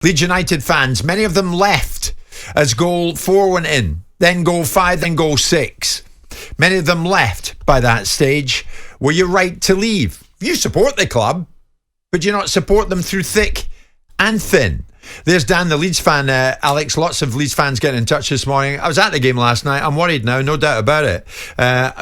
Leeds United fans, many of them left as goal 4 went in, then goal 5, then goal 6. Many of them left by that stage. Were you right to leave? You support the club, but you not support them through thick and thin. There's Dan, the Leeds fan. Alex, lots of Leeds fans getting in touch this morning. I was at the game last night. I'm worried now, no doubt about it.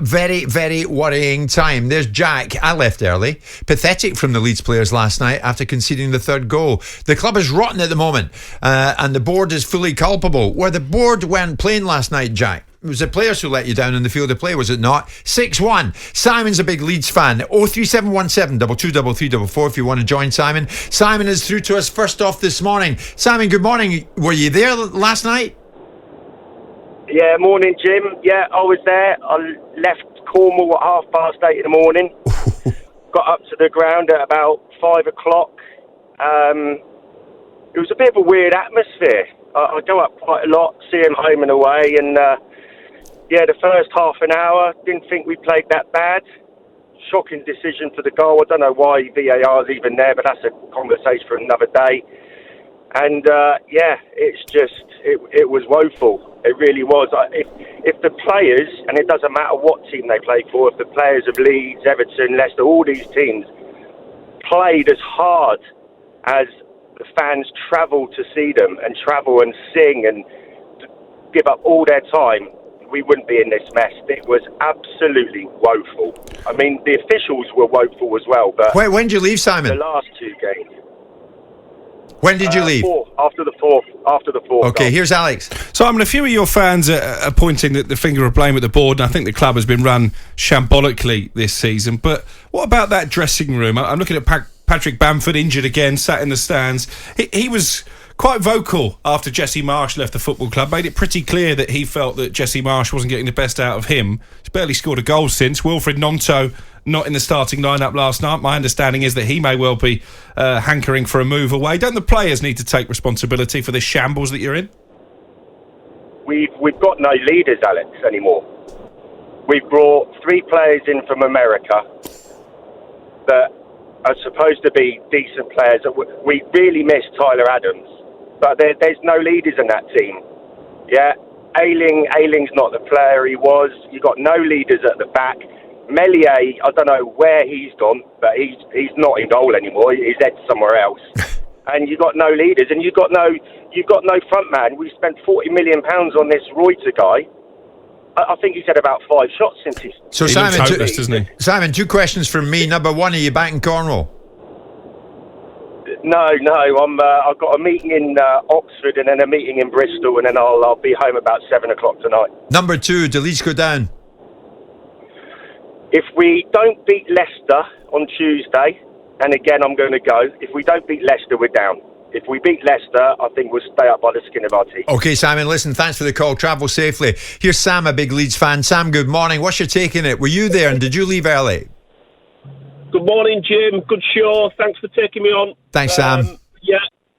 Very, very worrying time. There's Jack. I left early. Pathetic from the Leeds players last night after conceding the third goal. The club is rotten at the moment, and the board is fully culpable. Where the board weren't playing last night, Jack, it was the players who let you down in the field of play, was it not? 6-1. Simon's a big Leeds fan. 03717 223344 if you want to join Simon. Simon is through to us first off this morning. Simon, good morning. Were you there last night? Yeah, morning, Jim. Yeah, I was there. I left Cornwall at 8:30 in the morning. Got up to the ground at about 5 o'clock. It was a bit of a weird atmosphere. I go up quite a lot, see him home and away, and the first half an hour, didn't think we played that bad. Shocking decision for the goal. I don't know why VAR is even there, but that's a conversation for another day. And it was woeful. It really was. If the players, and it doesn't matter what team they play for, if the players of Leeds, Everton, Leicester, all these teams played as hard as the fans travel to see them and travel and sing and give up all their time, we wouldn't be in this mess. It was absolutely woeful. I mean, the officials were woeful as well. But when did you leave, Simon? The last two games. When did you leave? After the fourth. Okay, here's Alex. So, I mean, a few of your fans are pointing the finger of blame at the board, and I think the club has been run shambolically this season. But what about that dressing room? I'm looking at Patrick Bamford, injured again, sat in the stands. He was quite vocal after Jesse Marsch left the football club, made it pretty clear that he felt that Jesse Marsch wasn't getting the best out of him. He's barely scored a goal since. Wilfred Gnonto not in the starting lineup last night. My understanding is that he may well be hankering for a move away. Don't the players need to take responsibility for this shambles that you're in? We've got no leaders, Alex, anymore. We've brought 3 players in from America that are supposed to be decent players. We really miss Tyler Adams, but there's no leaders in that team. Yeah, Ayling's not the player he was. You got no leaders at the back. Meslier, I don't know where he's gone, but he's not in goal anymore. He's head somewhere else. And you got no leaders, and you've got no front man. We spent £40 million on this Reuter guy. I think he's had about 5 shots since he's... So Simon, 2 questions from me. Number 1, are you back in Cornwall? No. I've got a meeting in Oxford and then a meeting in Bristol, and then I'll be home about 7 o'clock tonight. Number 2, do Leeds go down? If we don't beat Leicester on Tuesday, and again I'm going to go, if we don't beat Leicester, we're down. If we beat Leicester, I think we'll stay up by the skin of our teeth. Okay, Simon, listen, thanks for the call. Travel safely. Here's Sam, a big Leeds fan. Sam, good morning. What's your take on it? Were you there and did you leave early? Good morning, Jim. Good show. Thanks for taking me on. Thanks, Sam.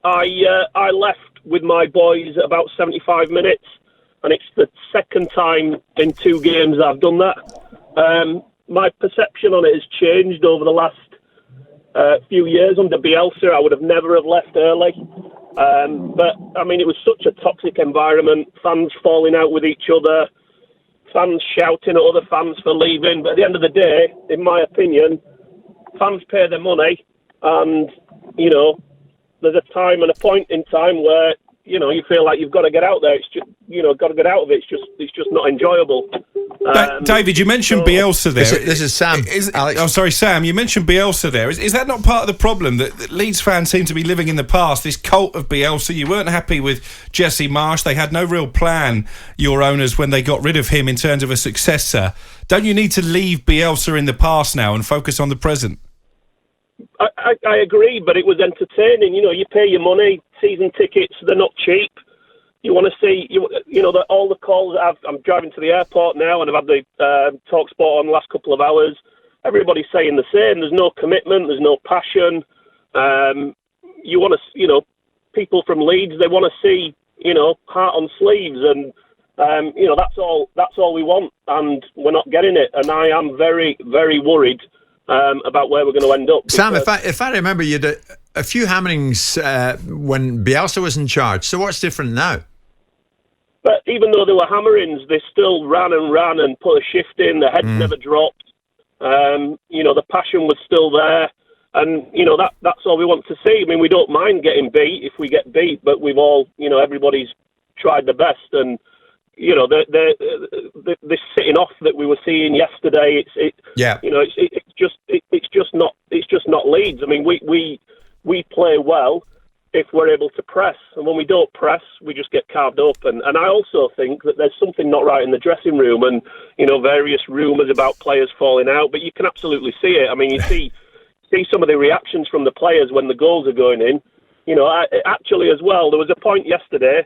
I left with my boys about 75 minutes, and it's the second time in 2 games I've done that. My perception on it has changed over the last few years. Under Bielsa, I would have never have left early. But, I mean, it was such a toxic environment, fans falling out with each other, fans shouting at other fans for leaving. But at the end of the day, in my opinion, fans pay their money, and, you know, there's a time and a point in time where, you know, you feel like you've got to get out there. It's just, you know, got to get out of it. It's just not enjoyable. David, you mentioned Bielsa there. This is Sam. Sam. You mentioned Bielsa there. Is that not part of the problem that Leeds fans seem to be living in the past? This cult of Bielsa. You weren't happy with Jesse Marsch. They had no real plan, your owners, when they got rid of him in terms of a successor. Don't you need to leave Bielsa in the past now and focus on the present? I agree, but it was entertaining. You know, you pay your money, season tickets, they're not cheap. You want to see, you know, all the calls I'm driving to the airport now, and I've had the talkSPORT on the last couple of hours. Everybody's saying the same. There's no commitment, there's no passion. You want to, you know, people from Leeds, they want to see, you know, heart on sleeves, and you know, that's all we want, and we're not getting it. And I am very, very worried about where we're going to end up. Sam, if I remember, you a few hammerings when Bielsa was in charge. So what's different now? But even though there were hammerings, they still ran and put a shift in. The heads never dropped. The passion was still there. And, that's all we want to see. I mean, we don't mind getting beat if we get beat, but we've all, everybody's tried the best. And, this sitting off that we were seeing yesterday, it's just not Leeds. I mean, we play well if we're able to press, and when we don't press, we just get carved up. And I also think that there's something not right in the dressing room, and various rumours about players falling out, but you can absolutely see it. I mean, you see some of the reactions from the players when the goals are going in. Actually as well, there was a point yesterday,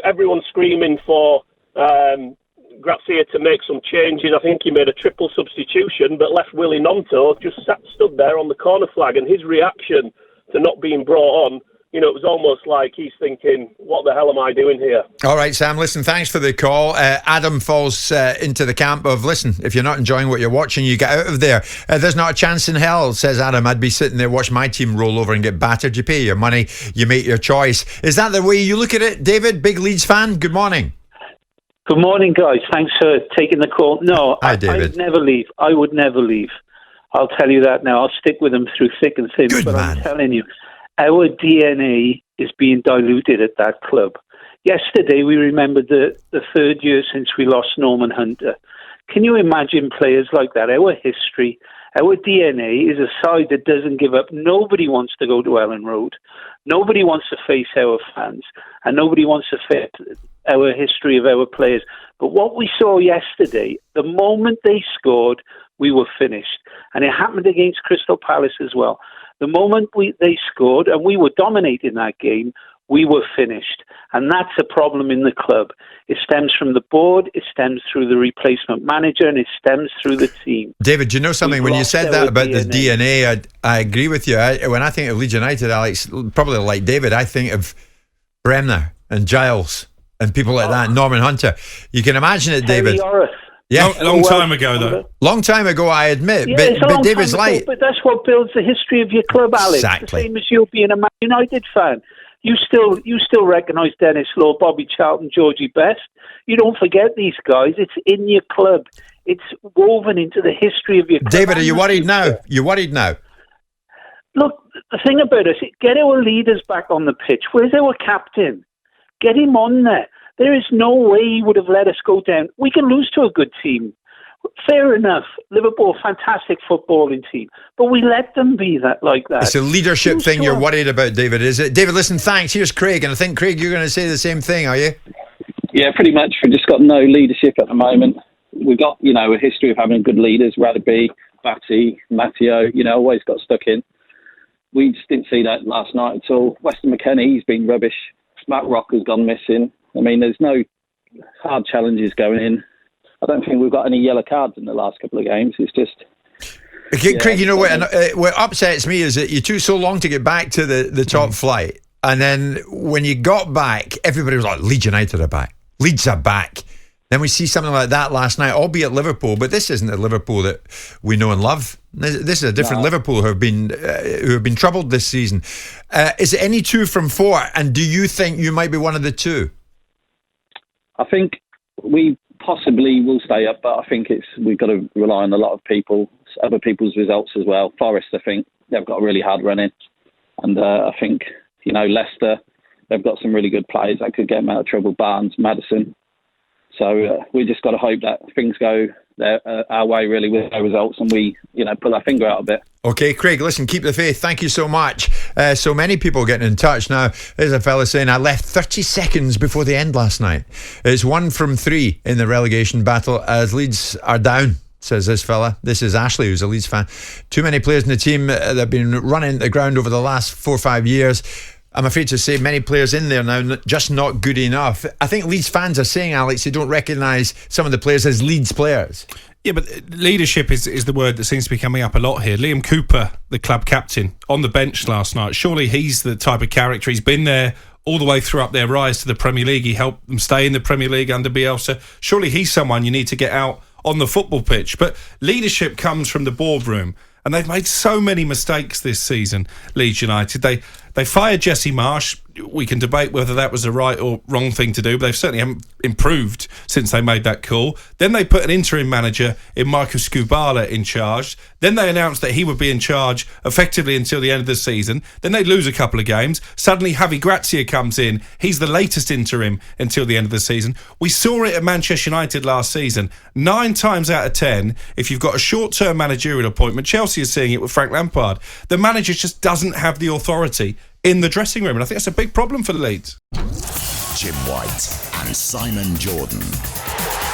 everyone's screaming for Grazia to make some changes. I think he made a triple substitution, but left Willie Nonto just stood there on the corner flag, and his reaction to not being brought on, it was almost like he's thinking, what the hell am I doing here? All right, Sam, listen, thanks for the call. Adam falls into the camp of, listen, if you're not enjoying what you're watching, you get out of there. There's not a chance in hell, says Adam. I'd be sitting there watching my team roll over and get battered. You pay your money, you make your choice. Is that the way you look at it, David? Big Leeds fan, good morning. Good morning, guys. Thanks for taking the call. No, Hi, David. I would never leave. I would never leave. I'll tell you that now. I'll stick with them through thick and thin. Good but man. I'm telling you, our DNA is being diluted at that club. Yesterday, we remembered the third year since we lost Norman Hunter. Can you imagine players like that? Our history, our DNA is a side that doesn't give up. Nobody wants to go to Ellen Road. Nobody wants to face our fans. And nobody wants to face our history of our players. But what we saw yesterday, the moment they scored, we were finished. And it happened against Crystal Palace as well. The moment they scored, and we were dominating that game, we were finished. And that's a problem in the club. It stems from the board, it stems through the replacement manager, and it stems through the team. David, do you know something? When you said that about the DNA, I agree with you. When I think of Leeds United, Alex, probably like David, I think of Bremner and Giles and people like that, Norman Hunter. You can imagine it, David. Yeah, long time ago, though. Long time ago, I admit. Yeah, but David's like, but that's what builds the history of your club, Alex. Exactly. The same as you being a Man United fan. You still recognise Dennis Law, Bobby Charlton, Georgie Best. You don't forget these guys. It's in your club. It's woven into the history of your club. David, are you worried now? You worried now? Look, the thing about us, get our leaders back on the pitch. Where's our captain? Get him on there. There is no way he would have let us go down. We can lose to a good team. Fair enough. Liverpool, fantastic footballing team. But we let them be like that. It's a leadership thing you're worried about, David, is it? David, listen, thanks. Here's Craig. And I think, Craig, you're going to say the same thing, are you? Yeah, pretty much. We've just got no leadership at the moment. We've got, a history of having good leaders. Rugby, Batty, Matteo, always got stuck in. We just didn't see that last night at all. Weston McElhenney, he's been rubbish. Matt Rock has gone missing. I mean, there's no hard challenges going in. I don't think we've got any yellow cards in the last couple of games. It's just... Okay, Craig, what upsets me is that you took so long to get back to the top flight. And then when you got back, everybody was like, Leeds United are back. Leeds are back. Then we see something like that last night, albeit Liverpool, but this isn't the Liverpool that we know and love. This is a different Liverpool who have been troubled this season. Is it any 2 from 4? And do you think you might be one of the 2? I think we possibly will stay up, but I think we've got to rely on a lot of other people's results as well. Forest, I think they've got a really hard run in, and I think Leicester, they've got some really good players that could get them out of trouble. Barnes, Maddison. So we just got to hope that things go our way really with our results, and we pull our finger out a bit. Okay, Craig, listen, keep the faith. Thank you so much. So many people getting in touch now. There's a fella saying, I left 30 seconds before the end last night. It's 1 from 3 in the relegation battle as Leeds are down, says this fella. This is Ashley, who's a Leeds fan. Too many players in the team that have been running the ground over the last 4 or 5 years. I'm afraid to say many players in there now, just not good enough. I think Leeds fans are saying, Alex, they don't recognise some of the players as Leeds players. Yeah, but leadership is the word that seems to be coming up a lot here. Liam Cooper, the club captain, on the bench last night. Surely he's the type of character. He's been there all the way through up their rise to the Premier League. He helped them stay in the Premier League under Bielsa. Surely he's someone you need to get out on the football pitch. But leadership comes from the boardroom. And and they've made so many mistakes this season, Leeds United. They fired Jesse Marsh. We can debate whether that was the right or wrong thing to do, but they've certainly haven't improved since they made that call. Then they put an interim manager in Michael Skubala in charge. Then they announced that he would be in charge effectively until the end of the season. Then they'd lose a couple of games. Suddenly Javi Gracia comes in. He's the latest interim until the end of the season. We saw it at Manchester United last season. 9 times out of 10, if you've got a short-term managerial appointment, Chelsea is seeing it with Frank Lampard, the manager just doesn't have the authority in the dressing room, and I think that's a big problem for the Leeds. Jim White and Simon Jordan.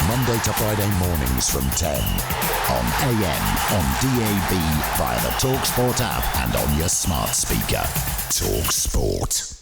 Monday to Friday mornings from 10 on AM, on DAB, via the talkSPORT app and on your smart speaker. talkSPORT.